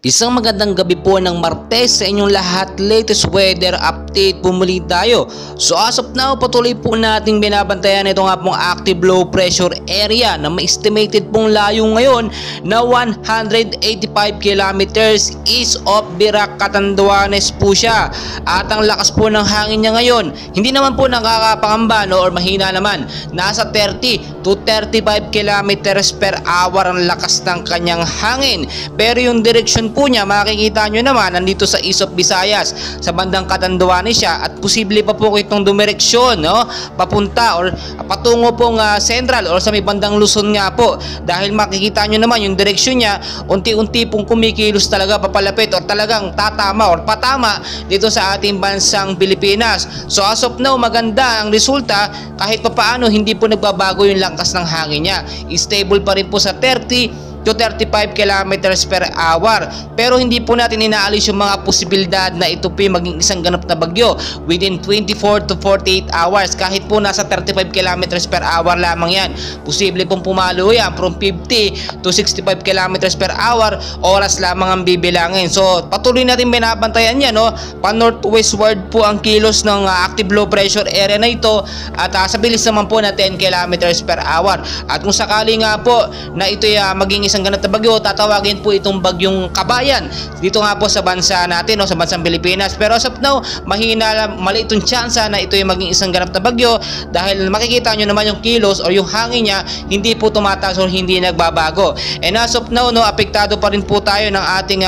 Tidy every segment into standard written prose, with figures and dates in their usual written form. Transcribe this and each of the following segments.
Isang magandang gabi po ng Martes sa inyong lahat. Latest weather update po muli tayo. So as of now, patuloy po nating binabantayan ito nga pong active low pressure area na may estimated pong layo ngayon na 185 kilometers east of Virac, Catanduanes po siya. At ang lakas po ng hangin niya ngayon, hindi naman po nakakapangamba or mahina naman. Nasa 30 to 35 kilometers per hour ang lakas ng kanyang hangin. Pero yung direksyon po niya, makikita nyo naman nandito sa East of Visayas, sa bandang Catanduanes siya, at posible pa po itong dumireksyon papunta or patungo pong Central or sa may bandang Luzon nga po, dahil makikita nyo naman yung direksyon niya unti-unti pong kumikilos talaga papalapit or talagang tatama or patama dito sa ating bansang Pilipinas. So as of now, maganda ang resulta, kahit papaano hindi po nagbabago yung lakas ng hangin niya. Stable pa rin po sa 30 to 35 kilometers per hour. Pero hindi po natin inaalis yung mga posibilidad na ito po maging isang ganap na bagyo within 24 to 48 hours. Kahit po nasa 35 kilometers per hour lamang yan, posible pong pumalo yan from 50 to 65 kilometers per hour. Oras lamang ang bibilangin. So patuloy natin binabantayan yan, pa northwestward po ang kilos ng active low pressure area na ito, at sa bilis naman po na 10 kilometers per hour. At kung sakali nga po na ito maging isang ganap na bagyo, tatawagin po itong bagyong Kabayan dito nga po sa bansa natin, sa bansang Pilipinas. Pero as of now, maliit yung tsansa na ito yung maging isang ganap na bagyo, dahil makikita nyo naman yung kilos o yung hangin niya hindi po tumataas o hindi nagbabago. And as of now, apektado pa rin po tayo ng ating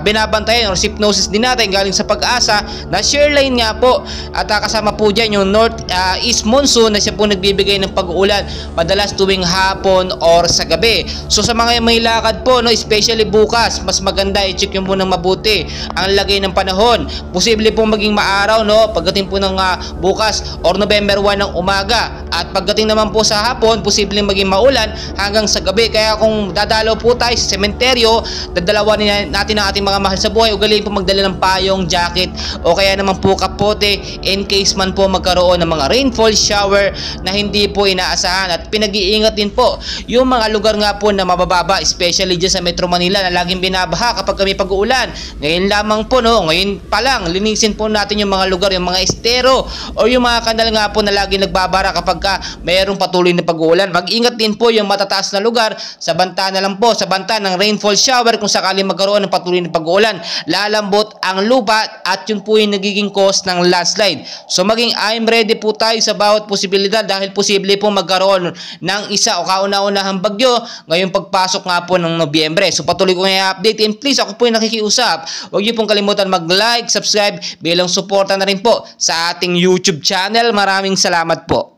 binabantayan or hypnosis din natin galing sa Pag-asa na shear line nga po, at kasama po dyan yung north-east monsoon na siya po nagbibigay ng pag-uulan madalas tuwing hapon or sa gabi. So sa mga may lakad po, especially bukas, mas maganda i-check nyo po ng mabuti ang lagay ng panahon. Posible po maging maaraw pagdating po ng bukas or November 1 ng umaga, at pagdating naman po sa hapon, posible maging maulan hanggang sa gabi. Kaya kung dadalaw po tayo sa sementeryo, dadalawan natin ang ating mga mahal sa buhay, ugaliin po magdala ng payong, jacket o kaya naman po kapote in case man po magkaroon ng mga rainfall shower na hindi po inaasahan. At pinag-iingat din po yung mga lugar nga po na mabababa, especially dyan sa Metro Manila na laging binabaha kapag kami pag-uulan. Ngayon lamang po, ngayon pa lang, linisin po natin yung mga lugar, yung mga estero o yung mga kanal nga po na laging nagbabara kapag mayroong patuloy na pag-uulan. Mag-ingat din po yung matataas na lugar, sa banta na lang po, sa banta ng rainfall shower kung sakaling magkaroon ng patuloy na pag-uulan. Lalambot ang lupa at yun po yung nagiging cause ng landslide. So maging I'm ready po tayo sa bawat posibilidad, dahil posible po magkaroon ng isa o kauna-unahang bagyo ngayong pagpasok nga po ng Nobyembre. So patuloy ko ngayon update, and please, ako po yung nakikiusap, huwag niyo pong kalimutan mag-like, subscribe bilang suporta na rin po sa ating YouTube channel. Maraming salamat po.